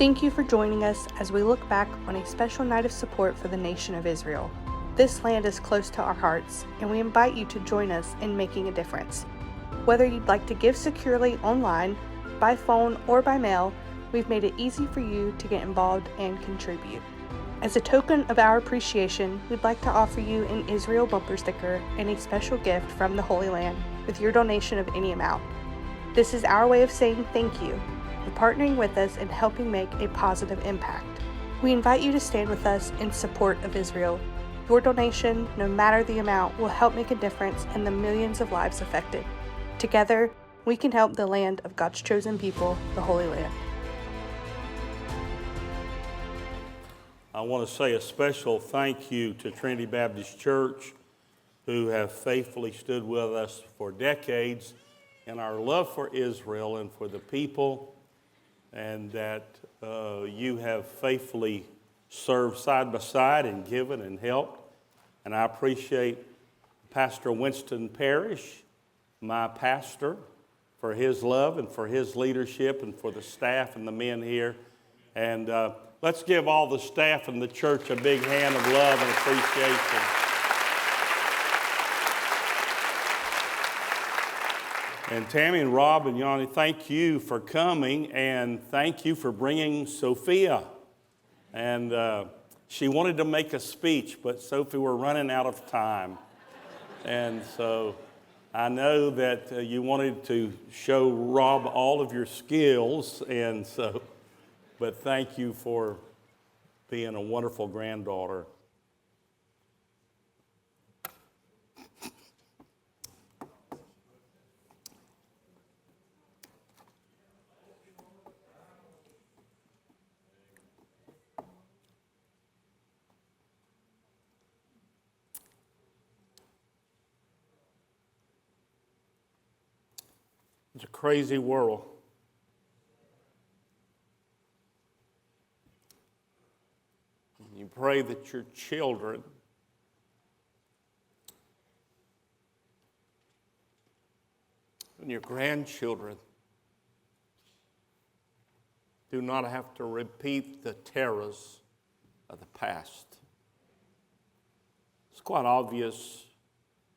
Thank you for joining us as we look back on a special night of support for the nation of Israel. This land is close to our hearts, and we invite you to join us in making a difference. Whether you'd like to give securely online, by phone, or by mail, we've made it easy for you to get involved and contribute. As a token of our appreciation, we'd like to offer you an Israel bumper sticker and a special gift from the Holy Land with your donation of any amount. This is our way of saying thank you for partnering with us and helping make a positive impact. We invite you to stand with us in support of Israel. Your donation, no matter the amount, will help make a difference in the millions of lives affected. Together, we can help the land of God's chosen people, the Holy Land. I want to say a special thank you to Trinity Baptist Church, who have faithfully stood with us for decades in our love for Israel and for the people, and that you have faithfully served side by side and given and helped. And I appreciate Pastor Winston Parrish, my pastor, for his love and for his leadership and for the staff and the men here. And let's give all the staff and the church a big hand of love and appreciation. And Tammy and Rob and Yanni, thank you for coming, and thank you for bringing Sophia. And she wanted to make a speech, but Sophie, we're running out of time. And so I know that you wanted to show Rob all of your skills, and so, but thank you for being a wonderful granddaughter. It's a crazy world. You pray that your children and your grandchildren do not have to repeat the terrors of the past. It's quite obvious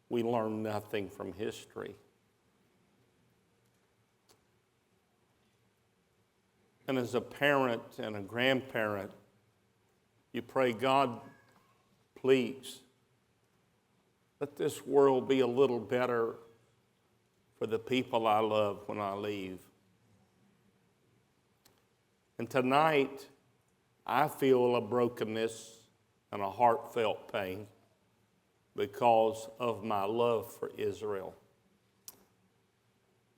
we learn nothing from history. And as a parent and a grandparent, you pray, God, please, let this world be a little better for the people I love when I leave. And tonight, I feel a brokenness and a heartfelt pain because of my love for Israel.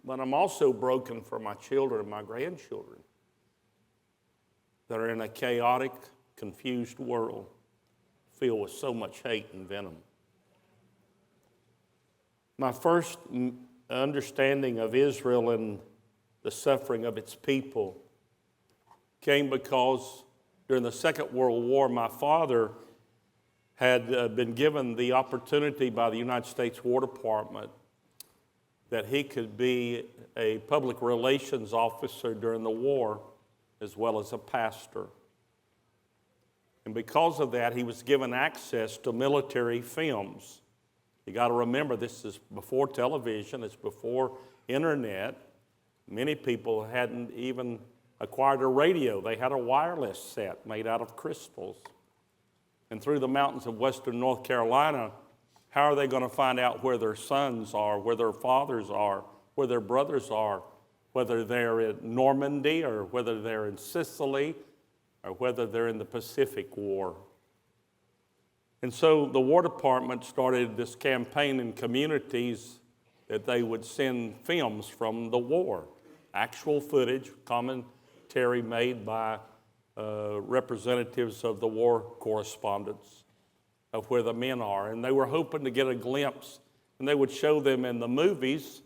But I'm also broken for my children and my grandchildren that are in a chaotic, confused world filled with so much hate and venom. My first understanding of Israel and the suffering of its people came because during the Second World War, my father had been given the opportunity by the United States War Department that he could be a public relations officer during the war as well as a pastor. And because of that, he was given access to military films. You got to remember, this is before television, it's before internet. Many people hadn't even acquired a radio. They had a wireless set made out of crystals. And through the mountains of western North Carolina, how are they going to find out where their sons are, where their fathers are, where their brothers are, whether they're in Normandy or whether they're in Sicily or whether they're in the Pacific War? And so the War Department started this campaign in communities that they would send films from the war, actual footage, commentary made by representatives of the war correspondents of where the men are. And they were hoping to get a glimpse, and they would show them in the movies.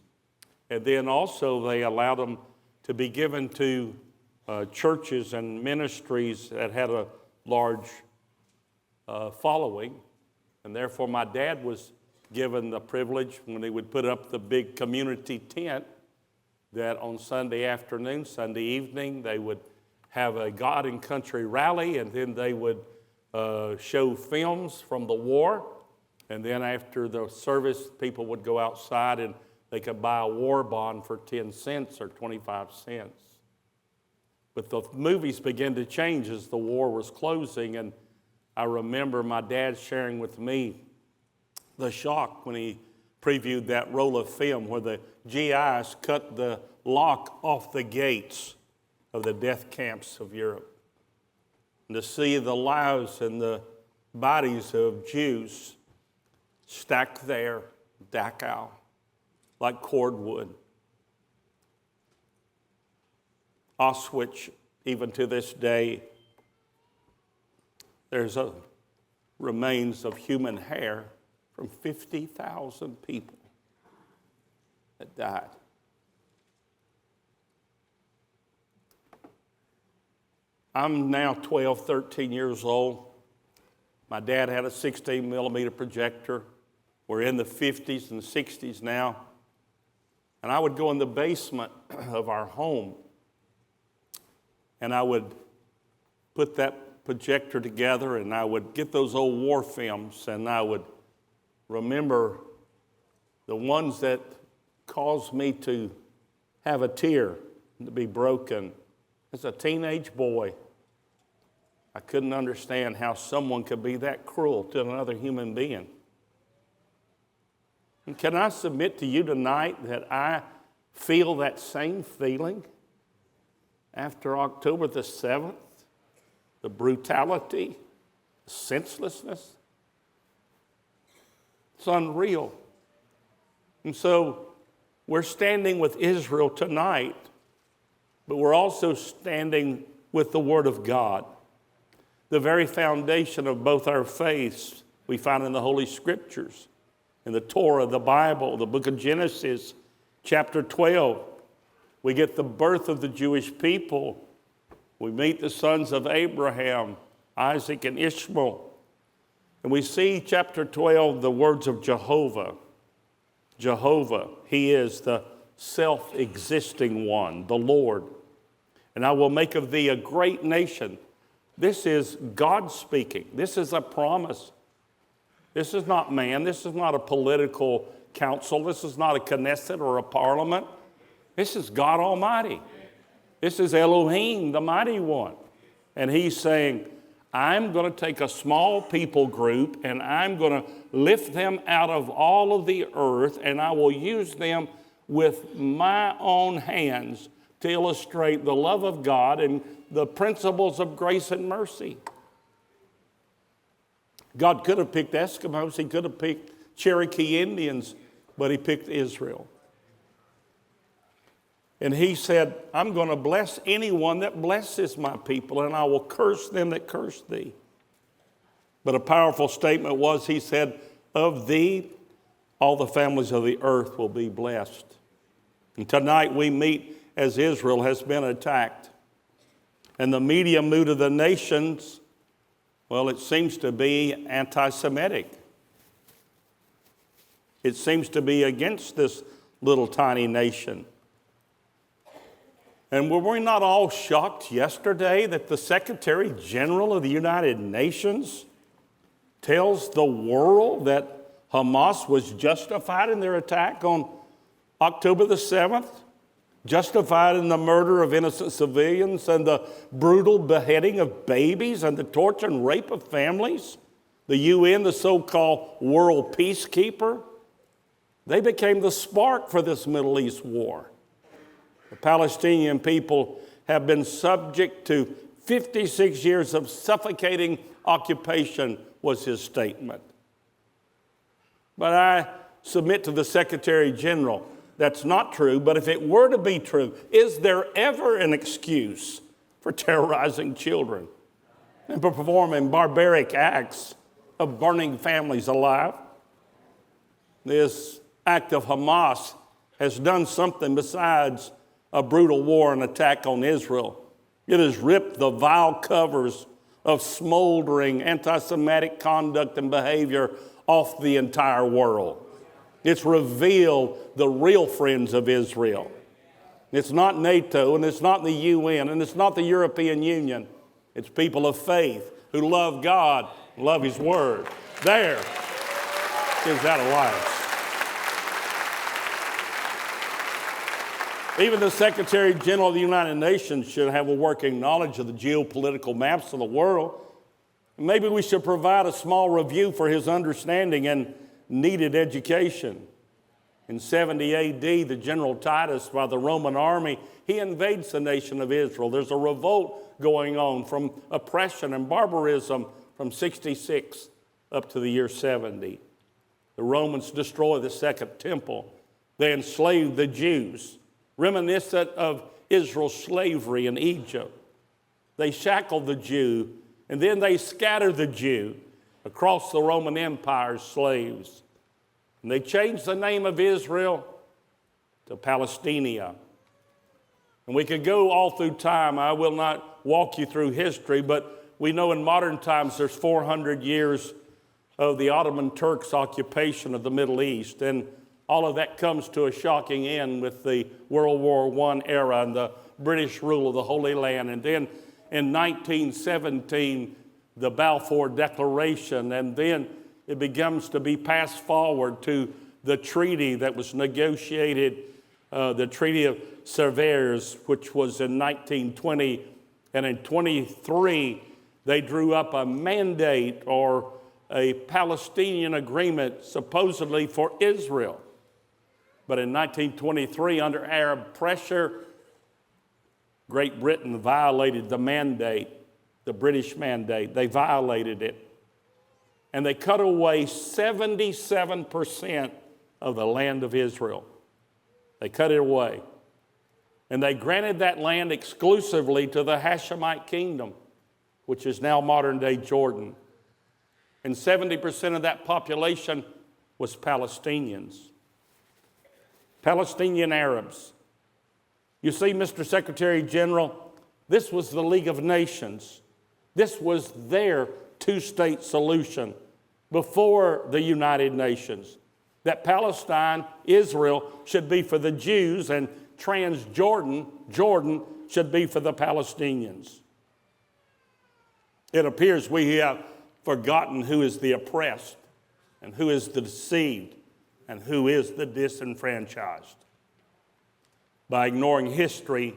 And then also they allowed them to be given to churches and ministries that had a large following. And therefore my dad was given the privilege when he would put up the big community tent that on Sunday afternoon, Sunday evening, they would have a God and Country rally, and then they would show films from the war. And then after the service, people would go outside and they could buy a war bond for 10 cents or 25 cents. But the movies began to change as the war was closing, and I remember my dad sharing with me the shock when he previewed that roll of film where the GIs cut the lock off the gates of the death camps of Europe. And to see the lives and the bodies of Jews stacked there, Dachau, like cordwood. Auschwitz, even to this day, there's remains of human hair from 50,000 people that died. I'm now 12, 13 years old. My dad had a 16 millimeter projector. We're in the 50s and 60s now. And I would go in the basement of our home, and I would put that projector together, and I would get those old war films, and I would remember the ones that caused me to have a tear, to be broken. As a teenage boy, I couldn't understand how someone could be that cruel to another human being. And can I submit to you tonight that I feel that same feeling after October the 7th? The brutality, the senselessness. It's unreal. And so we're standing with Israel tonight, but we're also standing with the Word of God. The very foundation of both our faiths we find in the Holy Scriptures, in the Torah, the Bible, the book of Genesis, chapter 12. We get the birth of the Jewish people. We meet the sons of Abraham, Isaac, and Ishmael. And we see chapter 12, the words of Jehovah. Jehovah, He is the self-existing one, the Lord. And I will make of thee a great nation. This is God speaking. This is a promise. This is not man. This is not a political council. This is not a Knesset or a parliament. This is God Almighty. This is Elohim, the Mighty One. And He's saying, I'm going to take a small people group and I'm going to lift them out of all of the earth, and I will use them with my own hands to illustrate the love of God and the principles of grace and mercy. God could have picked Eskimos, He could have picked Cherokee Indians, but He picked Israel. And He said, I'm going to bless anyone that blesses my people, and I will curse them that curse thee. But a powerful statement was, He said, of thee, all the families of the earth will be blessed. And tonight we meet as Israel has been attacked. And the media mood of the nations, well, it seems to be anti-Semitic. It seems to be against this little tiny nation. And were we not all shocked yesterday that the Secretary General of the United Nations tells the world that Hamas was justified in their attack on October the 7th? Justified in the murder of innocent civilians and the brutal beheading of babies and the torture and rape of families? The UN, the so-called world peacekeeper, they became the spark for this Middle East war. The Palestinian people have been subject to 56 years of suffocating occupation, was his statement. But I submit to the Secretary General, that's not true, but if it were to be true, is there ever an excuse for terrorizing children and performing barbaric acts of burning families alive? This act of Hamas has done something besides a brutal war and attack on Israel. It has ripped the vile covers of smoldering anti-Semitic conduct and behavior off the entire world. It's revealed the real friends of Israel. It's not NATO, and it's not the UN, and it's not the European Union. It's people of faith who love God, love His Word. There is that alliance. Even the Secretary General of the United Nations should have a working knowledge of the geopolitical maps of the world. Maybe we should provide a small review for his understanding and needed education. In 70 AD, the General Titus, by the Roman army, he invades the nation of Israel. There's a revolt going on from oppression and barbarism from 66 up to the year 70. The Romans destroy the Second Temple. They enslave the Jews, reminiscent of Israel's slavery in Egypt. They shackle the Jew, and then they scatter the Jew across the Roman Empire as slaves. And they changed the name of Israel to Palestinia. And we could go all through time. I will not walk you through history, but we know in modern times there's 400 years of the Ottoman Turks' occupation of the Middle East. And all of that comes to a shocking end with the World War I era and the British rule of the Holy Land. And then in 1917, the Balfour Declaration, and then it begins to be passed forward to the treaty that was negotiated, the Treaty of Sevres, which was in 1920. And in 23, they drew up a mandate or a Palestinian agreement supposedly for Israel. But in 1923, under Arab pressure, Great Britain violated the mandate, the British mandate. They violated it. And they cut away 77% of the land of Israel. They cut it away. And they granted that land exclusively to the Hashemite kingdom, which is now modern-day Jordan. And 70% of that population was Palestinians. Palestinian Arabs. You see, Mr. Secretary General, this was the League of Nations. This was their two-state solution before the United Nations. That Palestine, Israel, should be for the Jews, and Transjordan, Jordan, should be for the Palestinians. It appears we have forgotten who is the oppressed and who is the deceived and who is the disenfranchised. By ignoring history,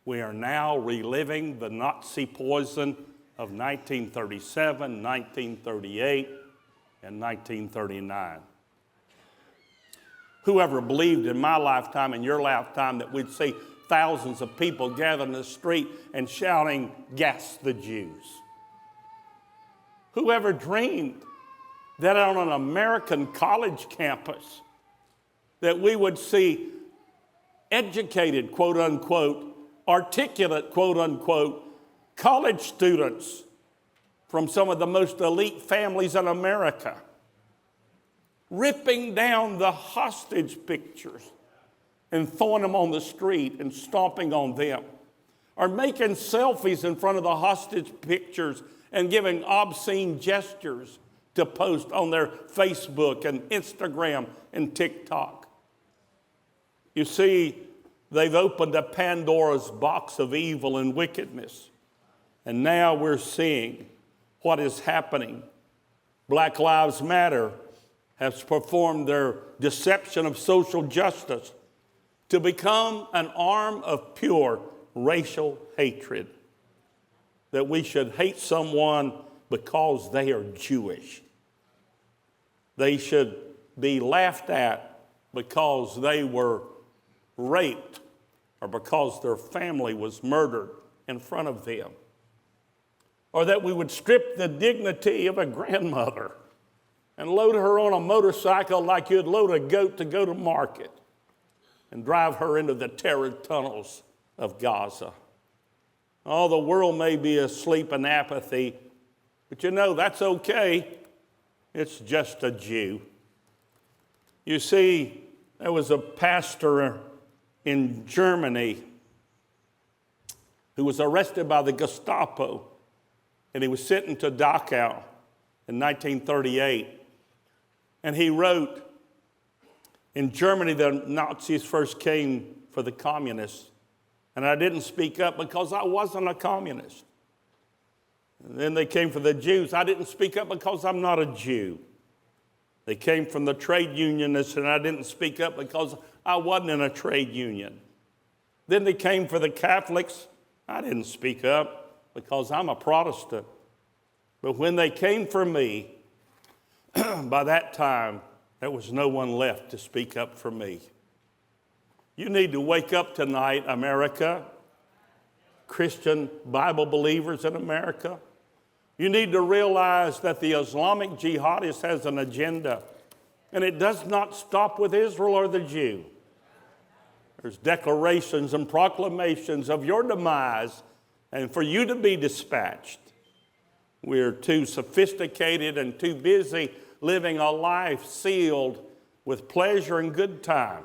we are now reliving the Nazi poison of 1937, 1938, and 1939. Whoever believed in my lifetime and your lifetime that we'd see thousands of people gathered in the street and shouting, "Gas the Jews"? Whoever dreamed that on an American college campus that we would see educated, quote unquote, articulate, quote unquote, college students from some of the most elite families in America ripping down the hostage pictures and throwing them on the street and stomping on them, or making selfies in front of the hostage pictures and giving obscene gestures to post on their Facebook and Instagram and TikTok. You see, they've opened a Pandora's box of evil and wickedness. And now we're seeing what is happening. Black Lives Matter has performed their deception of social justice to become an arm of pure racial hatred. That we should hate someone because they are Jewish. They should be laughed at because they were raped or because their family was murdered in front of them. Or that we would strip the dignity of a grandmother and load her on a motorcycle like you'd load a goat to go to market and drive her into the terror tunnels of Gaza. Oh, the world may be asleep in apathy, but you know, that's okay. It's just a Jew. You see, there was a pastor in Germany who was arrested by the Gestapo, and he was sent to Dachau in 1938. And he wrote, in Germany, the Nazis first came for the communists. And I didn't speak up because I wasn't a communist. And then they came for the Jews. I didn't speak up because I'm not a Jew. They came from the trade unionists, and I didn't speak up because I wasn't in a trade union. Then they came for the Catholics. I didn't speak up because I'm a Protestant. But when they came for me, by that time, there was no one left to speak up for me. You need to wake up tonight, America, Christian Bible believers in America. You need to realize that the Islamic jihadist has an agenda, and it does not stop with Israel or the Jew. There's declarations and proclamations of your demise and for you to be dispatched. We're too sophisticated and too busy living a life sealed with pleasure and good time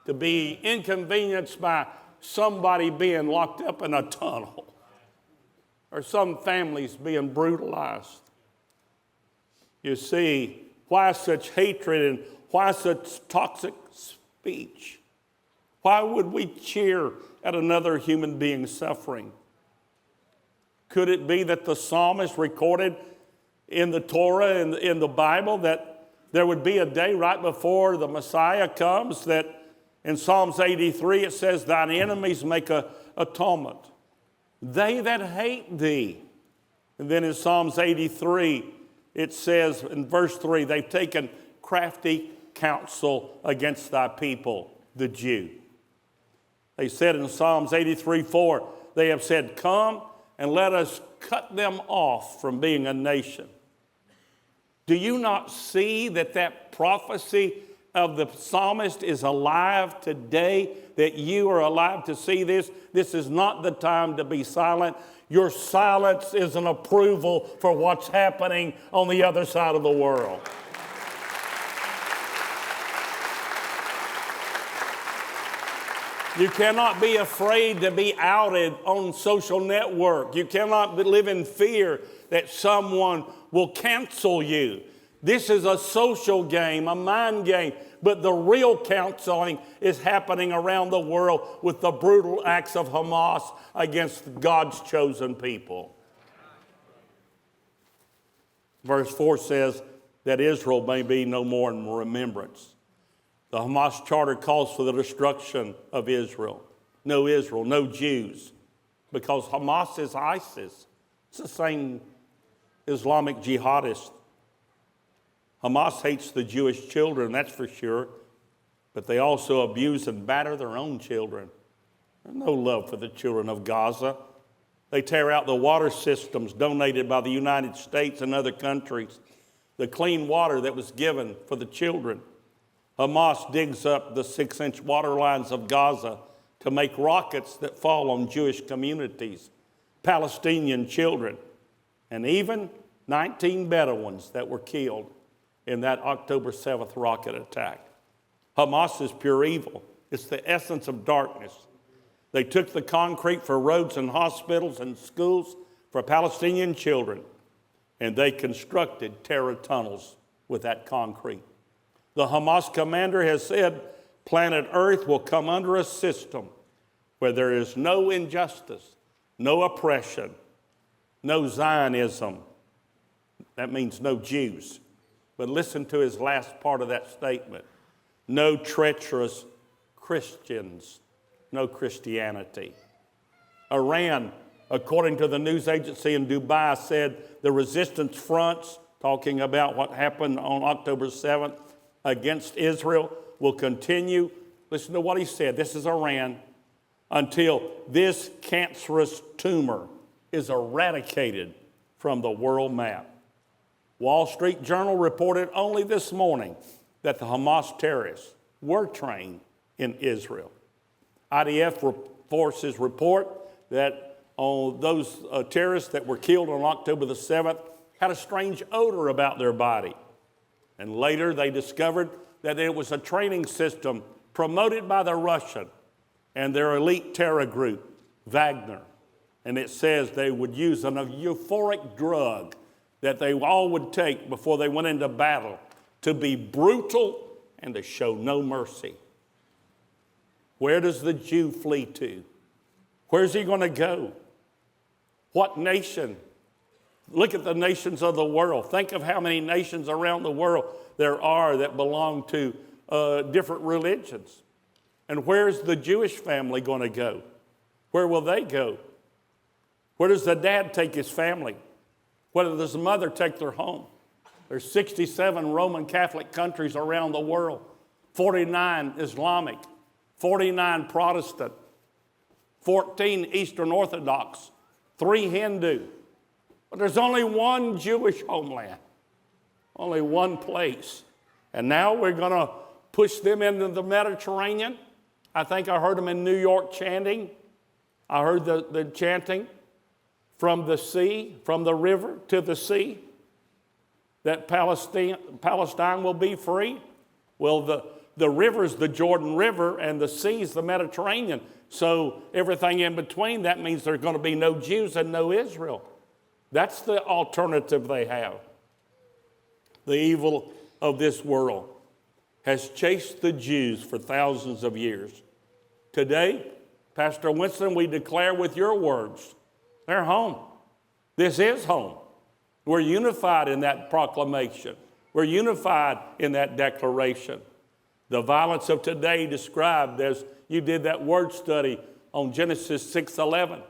to be inconvenienced by somebody being locked up in a tunnel or some families being brutalized. You see, why such hatred and why such toxic speech? Why would we cheer at another human being suffering? Could it be that the psalmist recorded in the Torah and in the Bible that there would be a day right before the Messiah comes that in Psalms 83 it says, thine enemies make atonement. They that hate thee. And then in Psalms 83 it says in verse 3, they've taken crafty counsel against thy people, the Jew. They said in Psalms 83:4, they have said, come and let us cut them off from being a nation. Do you not see that that prophecy of the psalmist is alive today, that you are alive to see this? This is not the time to be silent. Your silence is an approval for what's happening on the other side of the world. You cannot be afraid to be outed on social network. You cannot live in fear that someone will cancel you. This is a social game, a mind game, but the real canceling is happening around the world with the brutal acts of Hamas against God's chosen people. Verse 4 says that Israel may be no more in remembrance. The Hamas charter calls for the destruction of Israel, no Jews, because Hamas is ISIS. It's the same Islamic jihadist. Hamas hates the Jewish children, that's for sure, but they also abuse and batter their own children. There's no love for the children of Gaza. They tear out the water systems donated by the United States and other countries, the clean water that was given for the children. Hamas digs up the 6-inch water lines of Gaza to make rockets that fall on Jewish communities, Palestinian children, and even 19 Bedouins that were killed in that October 7th rocket attack. Hamas is pure evil. It's the essence of darkness. They took the concrete for roads and hospitals and schools for Palestinian children, and they constructed terror tunnels with that concrete. The Hamas commander has said planet Earth will come under a system where there is no injustice, no oppression, no Zionism. That means no Jews. But listen to his last part of that statement. No treacherous Christians, no Christianity. Iran, according to the news agency in Dubai, said the resistance fronts, talking about what happened on October 7th, against Israel will continue. Listen to what he said. This is Iran. Until this cancerous tumor is eradicated from the world map. Wall Street Journal reported only this morning that the Hamas terrorists were trained in Israel. IDF forces report that those terrorists that were killed on October the 7th had a strange odor about their body. And later they discovered that it was a training system promoted by the Russian and their elite terror group, Wagner. And it says they would use a euphoric drug that they all would take before they went into battle to be brutal and to show no mercy. Where does the Jew flee to? Where's he going to go? What nation? Look at the nations of the world. Think of how many nations around the world there are that belong to different religions. And where's the Jewish family going to go? Where will they go? Where does the dad take his family? Where does the mother take their home? There's 67 Roman Catholic countries around the world, 49 Islamic, 49 Protestant, 14 Eastern Orthodox, 3 Hindu. But there's only one Jewish homeland, only one place. And now we're going to push them into the Mediterranean. I think I heard them in New York chanting. I heard the chanting from the sea, from the river to the sea, that Palestine will be free. Well, the river's the Jordan River and the sea's the Mediterranean. So everything in between, that means there's going to be no Jews and no Israel. That's the alternative they have. The evil of this world has chased the Jews for thousands of years. Today, Pastor Winston, we declare with your words, they're home. This is home. We're unified in that proclamation. We're unified in that declaration. The violence of today described as you did that word study on Genesis 6:11,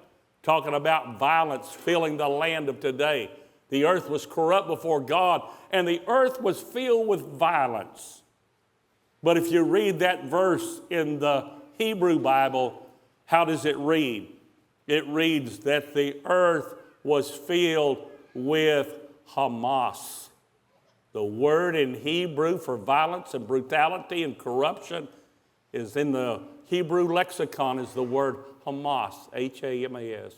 talking about violence filling the land of today. The earth was corrupt before God, and the earth was filled with violence. But if you read that verse in the Hebrew Bible, how does it read? It reads that the earth was filled with Hamas. The word in Hebrew for violence and brutality and corruption is in the Hebrew lexicon is the word Hamas, H-A-M-A-S.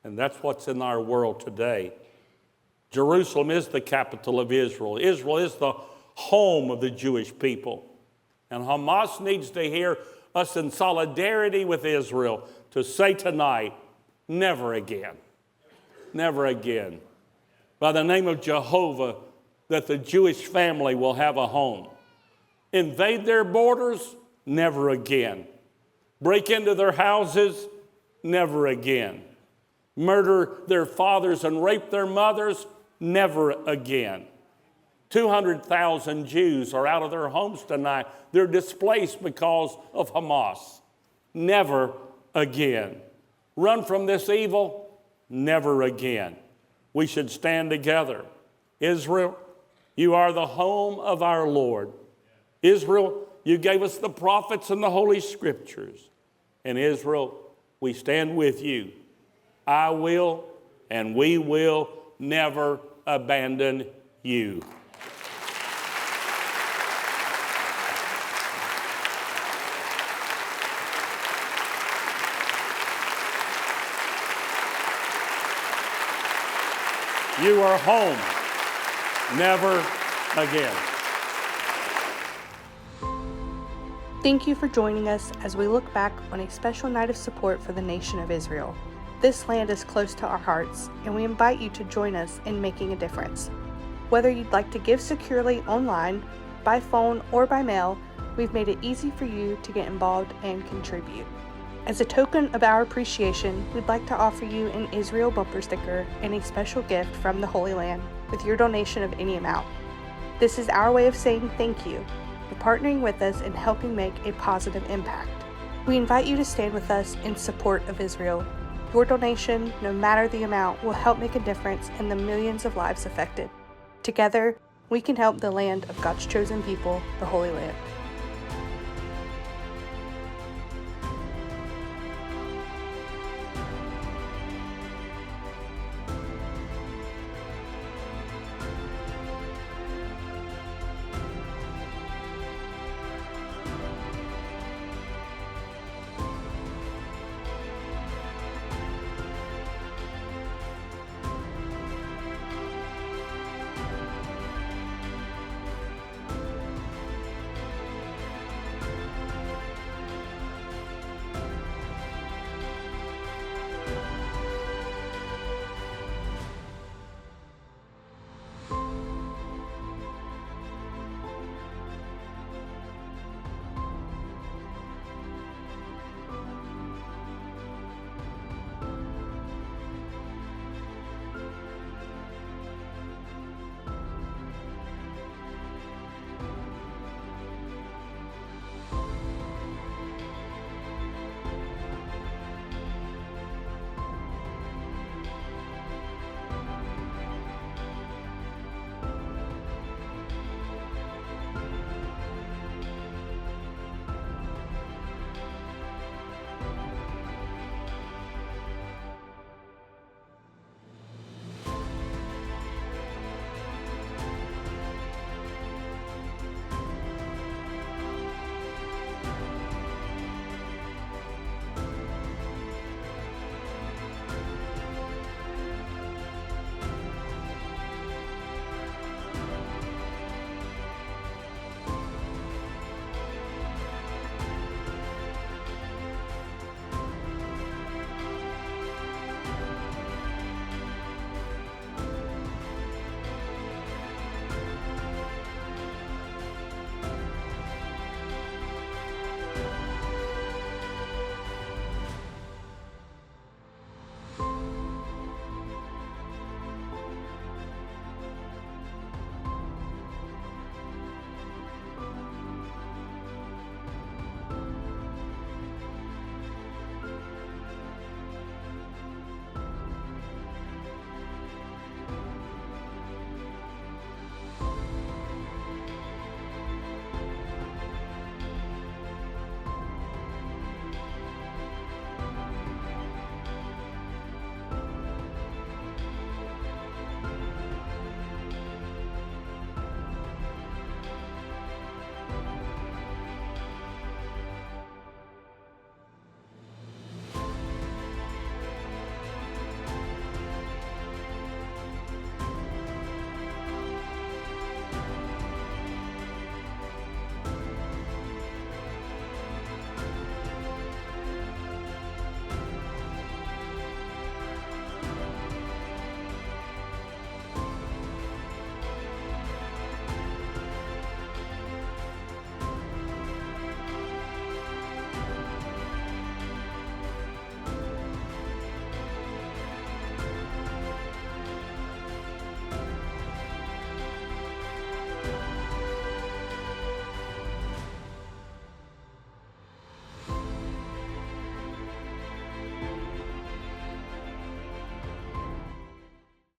And that's what's in our world today. Jerusalem is the capital of Israel. Israel is the home of the Jewish people. And Hamas needs to hear us in solidarity with Israel to say tonight, never again. Never again. By the name of Jehovah, that the Jewish family will have a home. Invade their borders, never again. Break into their houses, never again. Murder their fathers and rape their mothers, never again. 200,000 Jews are out of their homes tonight. They're displaced because of Hamas. Never again. Run from this evil, never again. We should stand together. Israel, you are the home of our Lord. Israel, you gave us the prophets and the Holy Scriptures. And Israel, we stand with you. I will and we will never abandon you. You are home, never again. Thank you for joining us as we look back on a special night of support for the nation of Israel. This land is close to our hearts, and we invite you to join us in making a difference. Whether you'd like to give securely online, by phone, or by mail, we've made it easy for you to get involved and contribute. As a token of our appreciation, we'd like to offer you an Israel bumper sticker and a special gift from the Holy Land with your donation of any amount. This is our way of saying thank you for partnering with us and helping make a positive impact. We invite you to stand with us in support of Israel. Your donation, no matter the amount, will help make a difference in the millions of lives affected. Together, we can help the land of God's chosen people, the Holy Land.